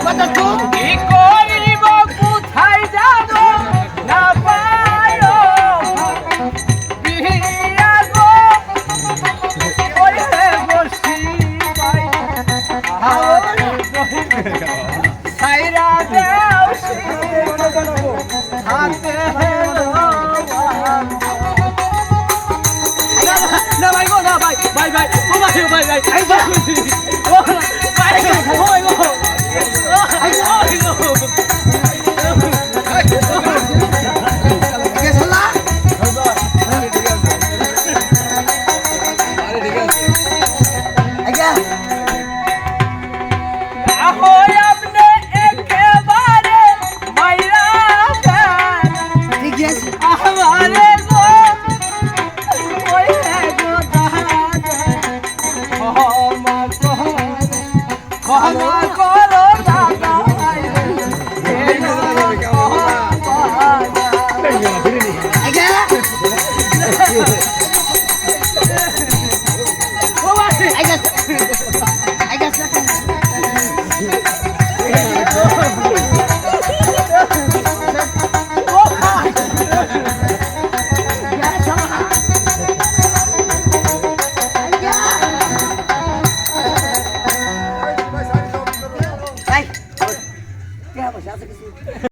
কত চুপ কি করিব কোথায় যাব না পায়ো বিয়া গো ওই রে বসি পাই সাইরা দেও হাতে না ভাই গো না ভাই ভাই ভাই ও ভাই ও ভাই ভাই ভাই ও ভাই গো